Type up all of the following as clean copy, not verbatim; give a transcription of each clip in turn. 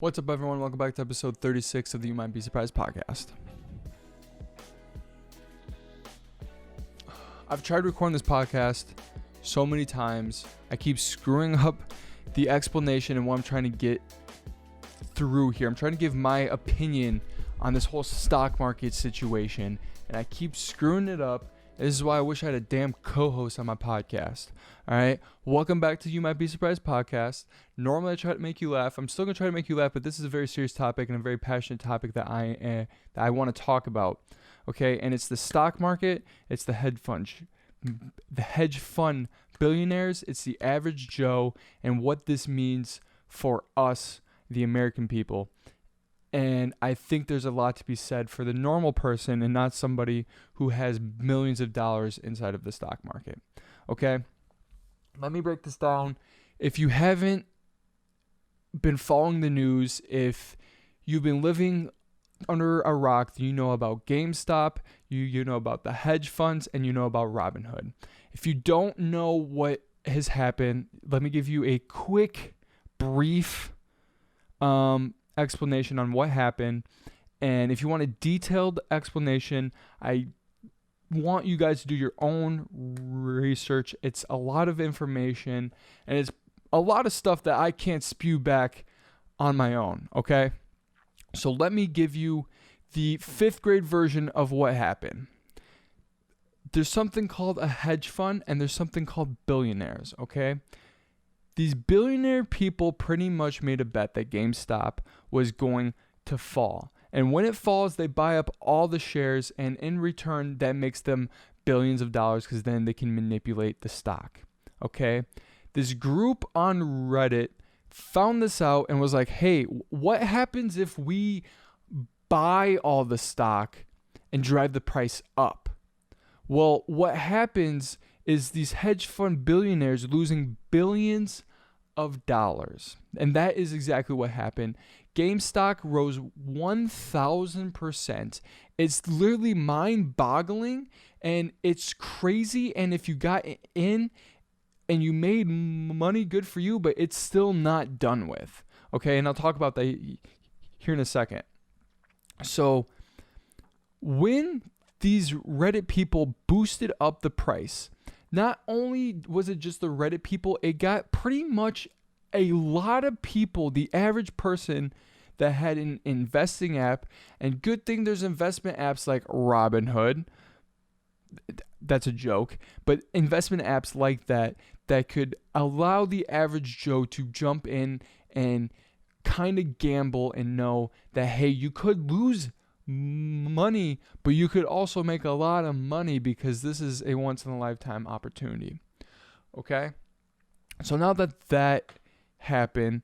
What's up, everyone? Welcome back to episode 36 of the You Might Be Surprised podcast. I've tried recording this podcast so many times. I keep screwing up the explanation and what I'm trying to get through here. I'm trying to give my opinion on this whole stock market situation, and I keep screwing it up. This is why I wish I had a damn co-host on my podcast. All right, welcome back to You Might Be Surprised podcast. Normally I try to make you laugh. I'm still gonna try to make you laugh, but this is a very serious topic and a very passionate topic that I want to talk about. Okay, and it's the stock market. It's the hedge fund billionaires. It's the average Joe, and what this means for us, the American people. And I think there's a lot to be said for the normal person and not somebody who has millions of dollars inside of the stock market. Okay? Let me break this down. If you haven't been following the news, if you've been living under a rock, you know about GameStop, you know about the hedge funds, and you know about Robinhood. If you don't know what has happened, let me give you a quick, brief explanation on what happened. And if you want a detailed explanation, I want you guys to do your own research. It's a lot of information, and it's a lot of stuff that I can't spew back on my own, okay? So let me give you the 5th grade version of what happened. There's something called a hedge fund, and there's something called billionaires, okay? These billionaire people pretty much made a bet that GameStop was going to fall. And when it falls, they buy up all the shares, and in return, that makes them billions of dollars because then they can manipulate the stock. Okay? This group on Reddit found this out and was like, hey, what happens if we buy all the stock and drive the price up? Well, what happens is these hedge fund billionaires losing billions of dollars. And that is exactly what happened. GameStop rose 1,000%. It's literally mind-boggling, and it's crazy. And if you got in and you made money, good for you, but it's still not done with. Okay, and I'll talk about that here in a second. So when these Reddit people boosted up the price, not only was it just the Reddit people, it got pretty much a lot of people, the average person that had an investing app, and good thing there's investment apps like Robinhood. That's a joke, but investment apps like that could allow the average Joe to jump in and kind of gamble and know that, hey, you could lose money, but you could also make a lot of money because this is a once-in-a-lifetime opportunity. Okay? So now that happened,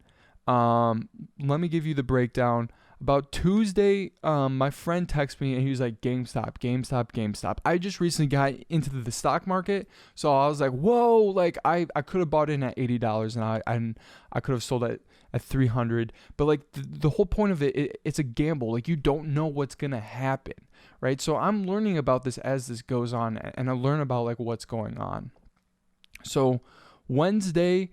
let me give you the breakdown. About Tuesday, my friend texted me and he was like, GameStop. I just recently got into the stock market, so I was like, whoa, like I could have bought in at $80 and I could have sold at $300. But like the whole point of it's a gamble. Like you don't know what's gonna happen, right? So I'm learning about this as this goes on, and I learn about like what's going on. So Wednesday,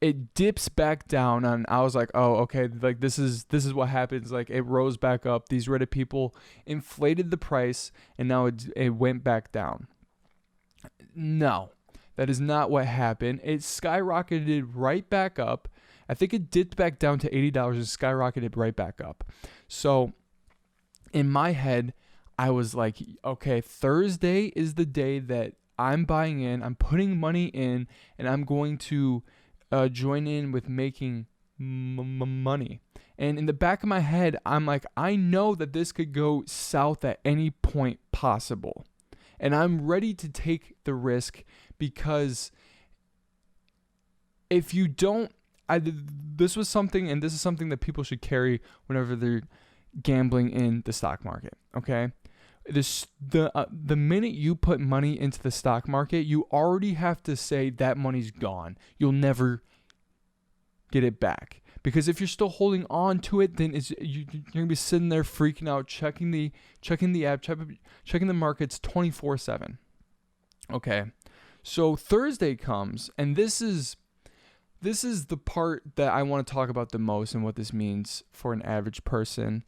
it dips back down, and I was like, oh, okay, like this is what happens. Like it rose back up. These Reddit people inflated the price, and now it went back down. No, that is not what happened. It skyrocketed right back up. I think it dipped back down to $80 and skyrocketed right back up. So in my head, I was like, okay, Thursday is the day that I'm buying in, I'm putting money in, and I'm going to join in with making money. And in the back of my head, I'm like, I know that this could go south at any point possible. And I'm ready to take the risk because if you don't, this is something that people should carry whenever they're gambling in the stock market, okay? The minute you put money into the stock market, you already have to say that money's gone. You'll never get it back. Because if you're still holding on to it, then you're gonna be sitting there freaking out, checking the app, checking the markets 24/7. Okay, so Thursday comes, and this is this is the part that I want to talk about the most and what this means for an average person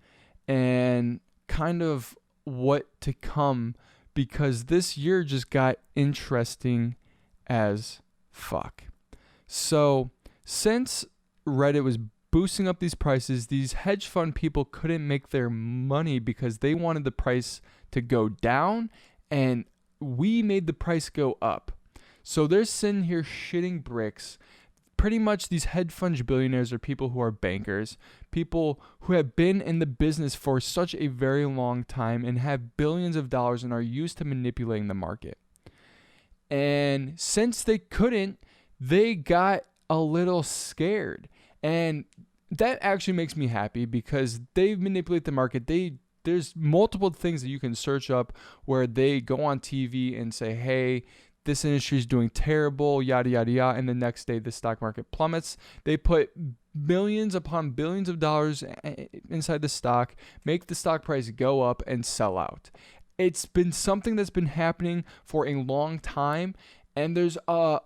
and kind of what to come, because this year just got interesting as fuck. So, since Reddit was boosting up these prices, these hedge fund people couldn't make their money because they wanted the price to go down, and we made the price go up. So they're sitting here shitting bricks. Pretty much these hedge fund billionaires are people who are bankers, people who have been in the business for such a very long time and have billions of dollars and are used to manipulating the market. And since they couldn't, they got a little scared. And that actually makes me happy because they manipulate the market. There's multiple things that you can search up where they go on TV and say, hey, this industry is doing terrible, yada, yada, yada. And the next day, the stock market plummets. They put millions upon billions of dollars inside the stock, make the stock price go up and sell out. It's been something that's been happening for a long time. And there's a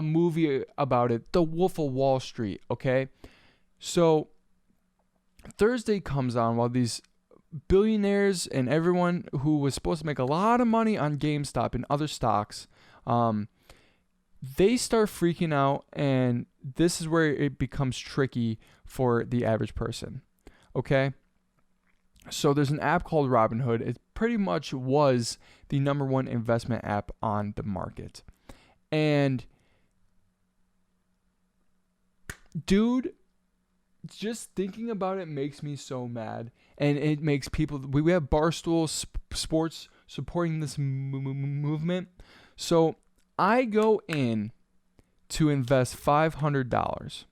movie about it, The Wolf of Wall Street, okay? So Thursday comes on while these billionaires and everyone who was supposed to make a lot of money on GameStop and other stocks, they start freaking out, and this is where it becomes tricky for the average person, okay? So there's an app called Robinhood. It pretty much was the number one investment app on the market. And dude, just thinking about it makes me so mad. And it makes people, we have Barstool Sports supporting this movement. So I go in to invest $500.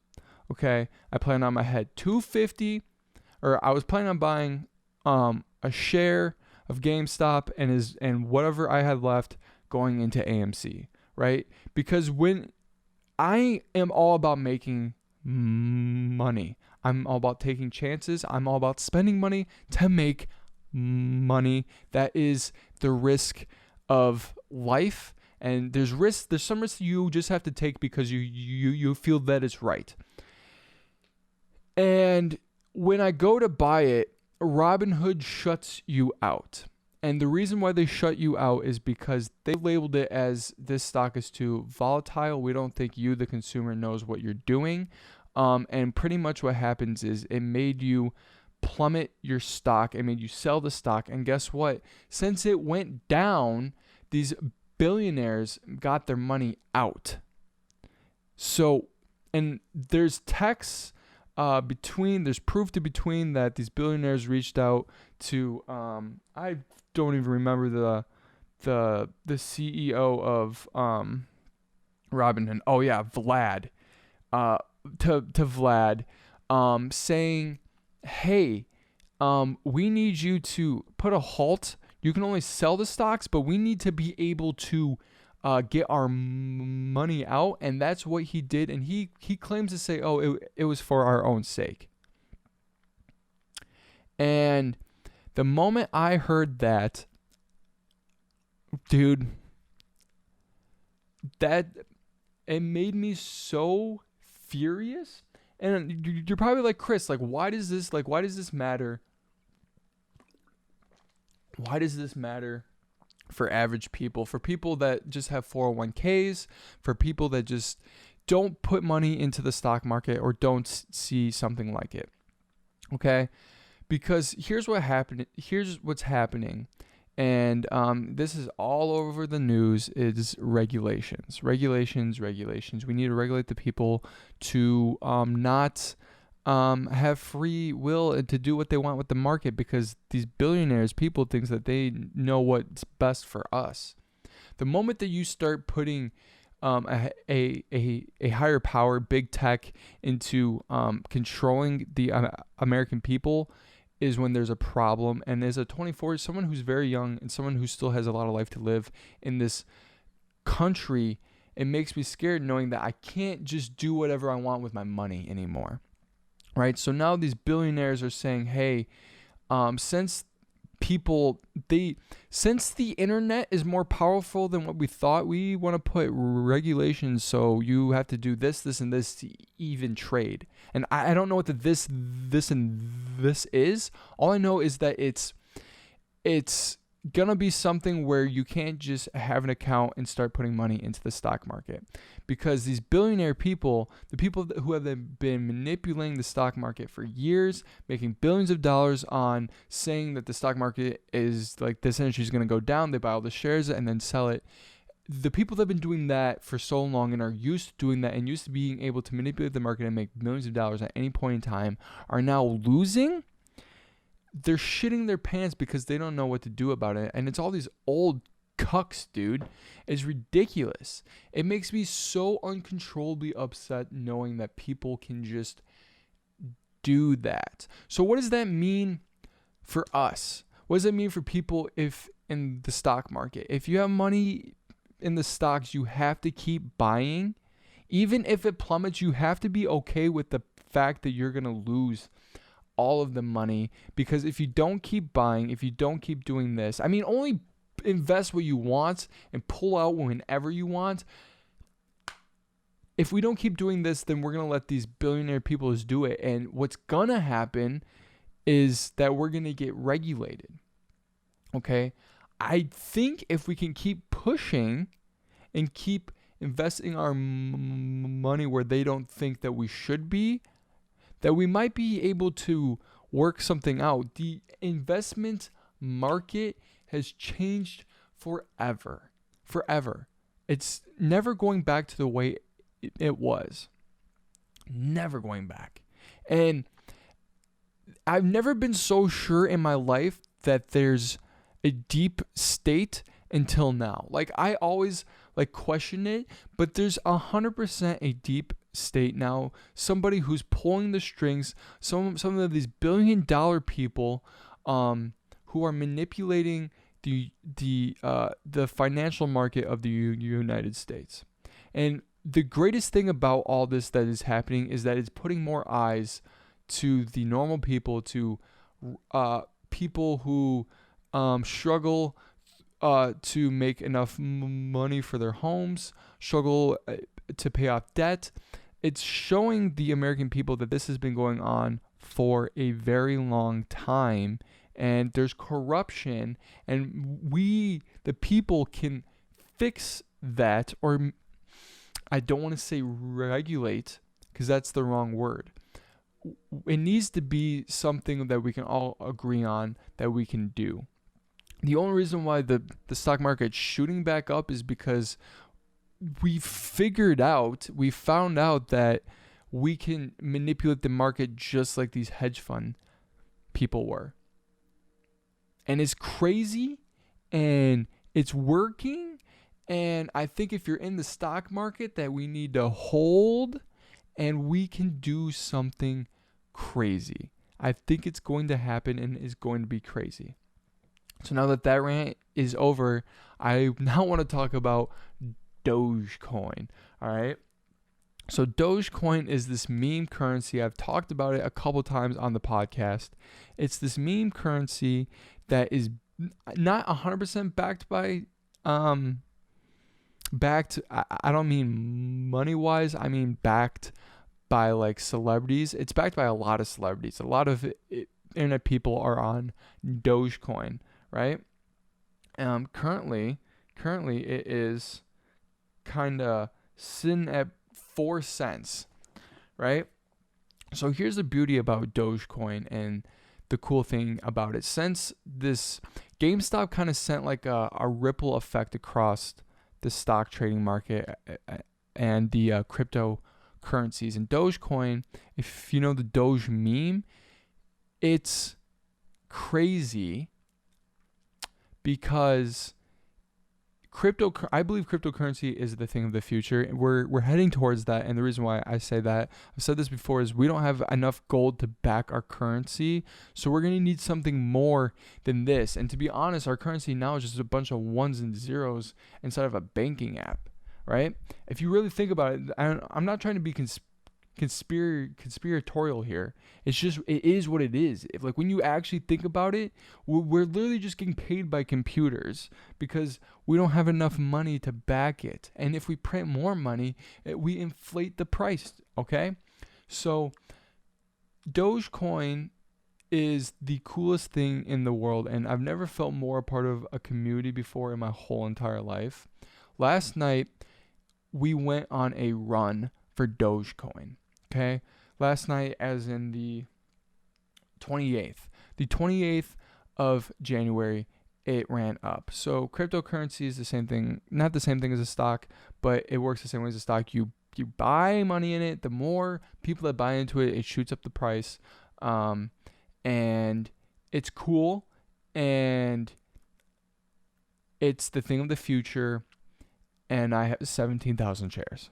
Okay. I plan on my head $250, or I was planning on buying a share of GameStop and whatever I had left going into AMC, right? Because when I am all about making money, I'm all about taking chances. I'm all about spending money to make money. That is the risk of life. And there's some risks you just have to take because you feel that it's right. And when I go to buy it, Robinhood shuts you out. And the reason why they shut you out is because they labeled it as this stock is too volatile. We don't think you, the consumer, knows what you're doing. And pretty much what happens is it made you plummet your stock. It made you sell the stock. And guess what? Since it went down, these billionaires got their money out. So, and there's texts there's proof to between that these billionaires reached out to, I don't even remember the CEO of Robinhood. Oh yeah, Vlad. To Vlad, saying, hey, we need you to put a halt. You can only sell the stocks, but we need to be able to get our money out. And that's what he did. And he claims to say, oh, it was for our own sake. And the moment I heard that, dude, that it made me so furious. And you're probably like, Chris, like, why does this matter? Why does this matter for average people? For people that just have 401ks, for people that just don't put money into the stock market or don't see something like it. Okay? Because here's what's happening. And this is all over the news, is regulations. Regulations. We need to regulate the people to not have free will and to do what they want with the market, because these billionaires, people thinks that they know what's best for us. The moment that you start putting a higher power, big tech, into controlling the American people, is when there's a problem. And as a 24, someone who's very young and someone who still has a lot of life to live in this country, it makes me scared knowing that I can't just do whatever I want with my money anymore. Right? So now these billionaires are saying, hey, since people, since the internet is more powerful than what we thought, we want to put regulations so you have to do this, this, and this to even trade. And I don't know what the this, and this is. All I know is that it's gonna be something where you can't just have an account and start putting money into the stock market, because these billionaire people, the people who have been manipulating the stock market for years, making billions of dollars on saying that the stock market is like, this industry is going to go down, they buy all the shares and then sell it. The people that have been doing that for so long and are used to doing that and used to being able to manipulate the market and make millions of dollars at any point in time are now losing. They're shitting their pants because they don't know what to do about it. And it's all these old cucks, dude. It's ridiculous. It makes me so uncontrollably upset knowing that people can just do that. So what does that mean for us? What does it mean for people if in the stock market? If you have money in the stocks, you have to keep buying. Even if it plummets, you have to be okay with the fact that you're going to lose all of the money, because if you don't keep buying, if you don't keep doing this, I mean, only invest what you want and pull out whenever you want. If we don't keep doing this, then we're going to let these billionaire people just do it. And what's going to happen is that we're going to get regulated. Okay? I think if we can keep pushing and keep investing our money where they don't think that we should be, that we might be able to work something out. The investment market has changed forever. Forever. It's never going back to the way it was. Never going back. And I've never been so sure in my life that there's a deep state until now. Like, I always question it, but there's 100% a deep state now. Somebody who's pulling the strings, some of these billion-dollar people who are manipulating the financial market of the United States. And the greatest thing about all this that is happening is that it's putting more eyes to the normal people, to people who struggle to make enough money for their homes, struggle to pay off debt. It's showing the American people that this has been going on for a very long time, and there's corruption, and we, the people, can fix that, or I don't want to say regulate, because that's the wrong word. It needs to be something that we can all agree on that we can do. The only reason why the stock market's shooting back up is because we found out that we can manipulate the market just like these hedge fund people were. And it's crazy, and it's working. And I think if you're in the stock market, that we need to hold, and we can do something crazy. I think it's going to happen, and is going to be crazy. So now that rant is over, I now want to talk about Dogecoin. All right. So Dogecoin is this meme currency. I've talked about it a couple times on the podcast. It's this meme currency that is not 100% backed by, I don't mean money wise. I mean backed by like celebrities. It's backed by a lot of celebrities. A lot of internet people are on Dogecoin. Right? Currently it is kind of sitting at 4 cents, right? So here's the beauty about Dogecoin and the cool thing about it. Since this GameStop kind of sent like a ripple effect across the stock trading market and the cryptocurrencies, and Dogecoin, if you know the Doge meme, it's crazy. Because I believe cryptocurrency is the thing of the future. We're heading towards that, and the reason why I say that, I've said this before, is we don't have enough gold to back our currency, so we're going to need something more than this. And to be honest, our currency now is just a bunch of ones and zeros inside of a banking app, right? If you really think about it, I'm not trying to be conspiratorial here. It is what it is. Like when you actually think about it, we're literally just getting paid by computers because we don't have enough money to back it. And if we print more money, we inflate the price. Okay, so Dogecoin is the coolest thing in the world, and I've never felt more a part of a community before in my whole entire life. Last night, we went on a run for Dogecoin. Okay, last night, as in the 28th, the 28th of January, it ran up. So cryptocurrency is the same thing, not the same thing as a stock, but it works the same way as a stock. You buy money in it. The more people that buy into it, it shoots up the price. And it's cool, and it's the thing of the future, and I have 17,000 shares,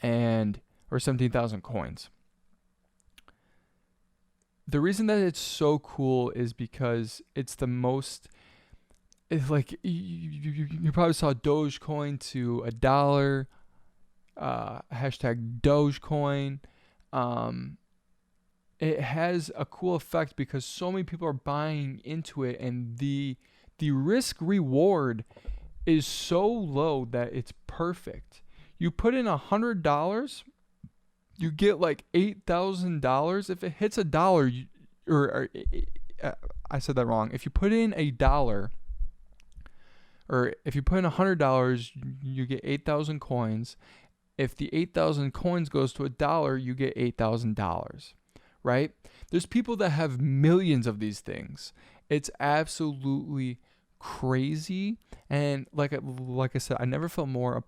or 17,000 coins. The reason that it's so cool is because it's the most, it's like, you probably saw Dogecoin to $1, hashtag Dogecoin. It has a cool effect because so many people are buying into it, and the risk reward is so low that it's perfect. You put in $100, you get like $8,000. If it hits $1, I said that wrong. If you put in $1, or if you put in $100, you get 8,000 coins. If the 8,000 coins goes to $1, you get $8,000. Right? There's people that have millions of these things. It's absolutely crazy. And like I said, I never felt more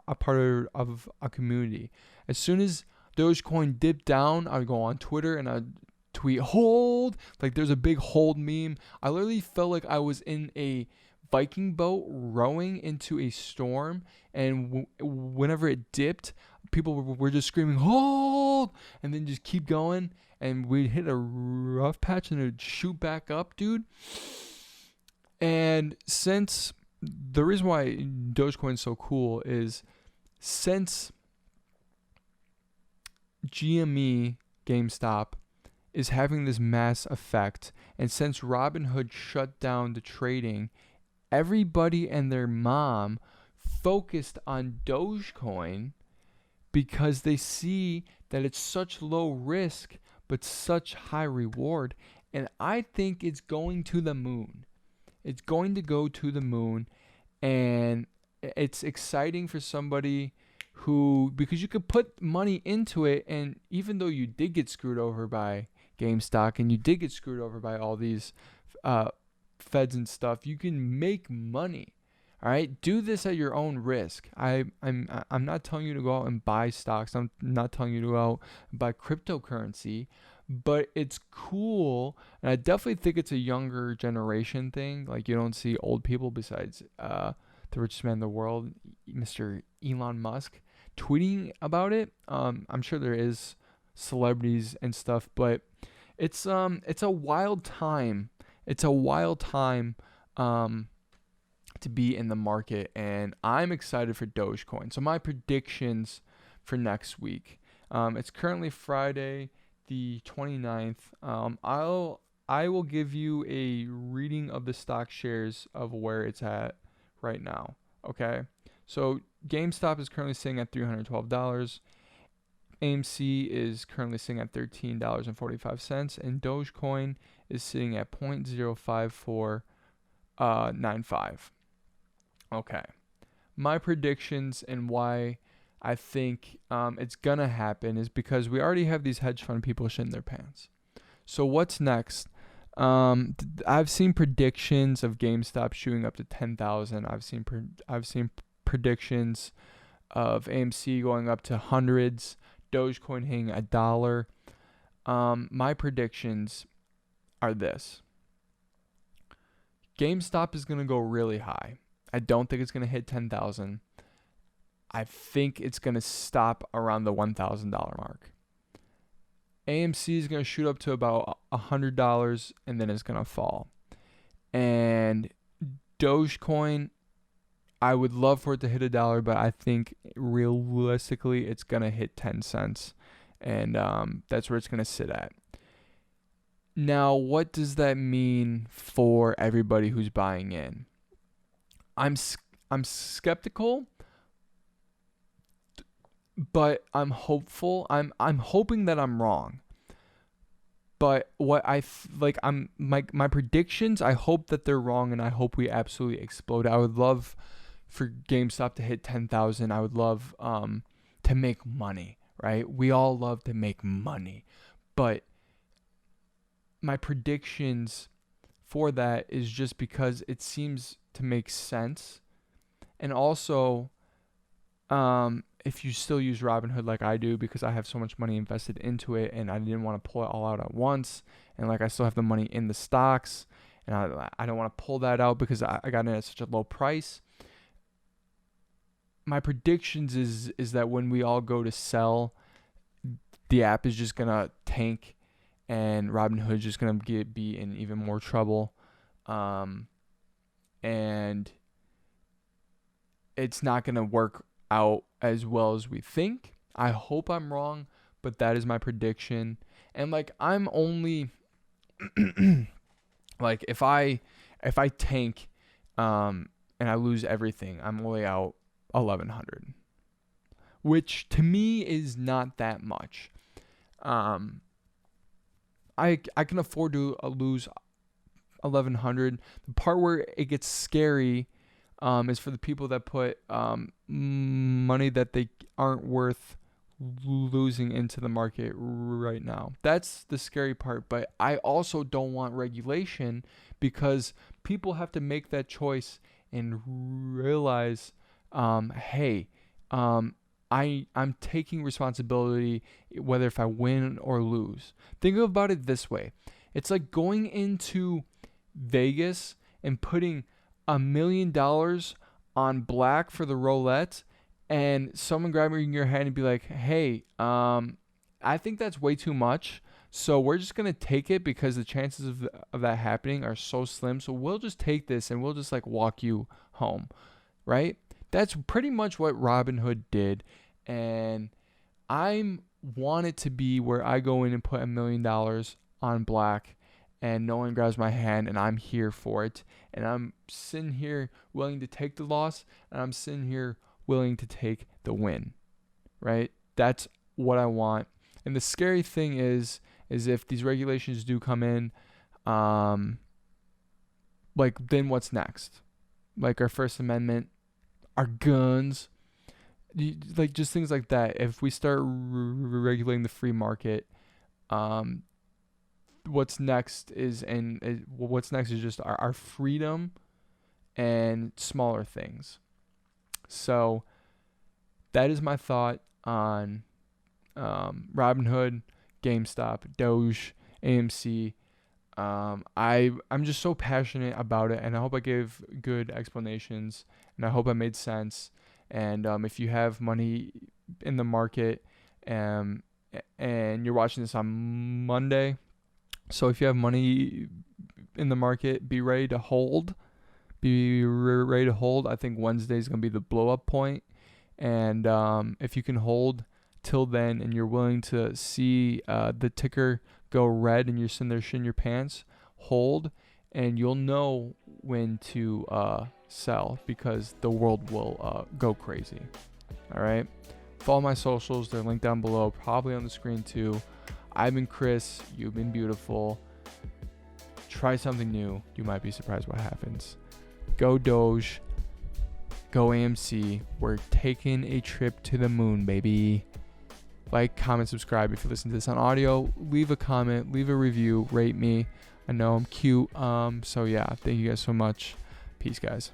a part of a community. As soon as Dogecoin dipped down, I would go on Twitter and I'd tweet hold. Like there's a big hold meme. I literally felt like I was in a Viking boat rowing into a storm, and whenever it dipped, people were just screaming hold, and then just keep going, and we'd hit a rough patch and it'd shoot back up, dude. And since the reason why Dogecoin is so cool is since GME, GameStop, is having this mass effect, and since Robinhood shut down the trading, everybody and their mom focused on Dogecoin because they see that it's such low risk but such high reward. And I think it's going to the moon. It's going to go to the moon, and it's exciting for somebody who, because you could put money into it, and even though you did get screwed over by GameStop and you did get screwed over by all these feds and stuff, you can make money. All right, do this at your own risk. I'm not telling you to go out and buy stocks. I'm not telling you to go out and buy cryptocurrency, but it's cool, and I definitely think it's a younger generation thing. Like you don't see old people besides the richest man in the world, Mr. Elon Musk, tweeting about it. I'm sure there is celebrities and stuff, but it's a wild time. It's a wild time to be in the market, and I'm excited for Dogecoin. So my predictions for next week. It's currently Friday, the 29th. I will give you a reading of the stock shares of where it's at right now. Okay, so GameStop is currently sitting at $312. AMC is currently sitting at $13.45, and Dogecoin is sitting at 0.05495. Okay, my predictions and why I think it's gonna happen is because we already have these hedge fund people shitting their pants. So what's next? I've seen predictions of GameStop shooting up to 10,000. I've seen predictions of AMC going up to hundreds. Dogecoin hitting $1. My predictions are this: GameStop is gonna go really high. I don't think it's gonna hit 10,000. I think it's gonna stop around the $1,000 mark. AMC is going to shoot up to about $100, and then it's going to fall. And Dogecoin, I would love for it to hit $1, but I think realistically it's going to hit 10 cents. and that's where it's going to sit at. Now, what does that mean for everybody who's buying in? I'm skeptical, but I'm hopeful. I'm hoping that I'm wrong. But what I'm my predictions, I hope that they're wrong, and I hope we absolutely explode. I would love for GameStop to hit 10,000. I would love to make money, right? We all love to make money. But my predictions for that is just because it seems to make sense. And also, if you still use Robinhood like I do, because I have so much money invested into it and I didn't want to pull it all out at once, and like I still have the money in the stocks, and I don't want to pull that out because I got in at such a low price. My predictions is that when we all go to sell, the app is just gonna tank, and Robinhood is just gonna be in even more trouble, and it's not gonna work out as well as we think. I hope I'm wrong, but that is my prediction. And like, I'm only like, if I tank and I lose everything, I'm only out 1,100, which to me is not that much. I can afford to lose 1,100. The part where it gets scary is for the people that put money that they aren't worth losing into the market right now. That's the scary part. But I also don't want regulation, because people have to make that choice and realize, hey, I'm taking responsibility whether if I win or lose. Think about it this way. It's like going into Vegas and putting $1 million on black for the roulette, and someone grabbing your hand and be like, hey, I think that's way too much, so we're just going to take it because the chances of that happening are so slim, so we'll just take this and we'll just like walk you home, right? That's pretty much what Robinhood did, and I want it to be where I go in and put $1 million on black, and no one grabs my hand, and I'm here for it. And I'm sitting here willing to take the loss, and I'm sitting here willing to take the win, right? That's what I want. And the scary thing is if these regulations do come in, like, then what's next? Like our First Amendment, our guns, like just things like that. If we start regulating the free market, what's next is just our freedom and smaller things. So that is my thought on Robinhood, GameStop, Doge, AMC. I'm just so passionate about it, and I hope I gave good explanations, and I hope I made sense. And if you have money in the market, and you're watching this on Monday, so if you have money in the market, be ready to hold. I think Wednesday is going to be the blow up point. And if you can hold till then, and you're willing to see the ticker go red and you're sitting there shitting your pants, hold, and you'll know when to sell, because the world will go crazy. All right. Follow my socials. They're linked down below, probably on the screen too. I've been Chris. You've been beautiful. Try something new. You might be surprised what happens. Go Doge. Go AMC. We're taking a trip to the moon, baby. Like, comment, subscribe if you listen to this on audio. Leave a comment. Leave a review. Rate me. I know I'm cute. So yeah, thank you guys so much. Peace, guys.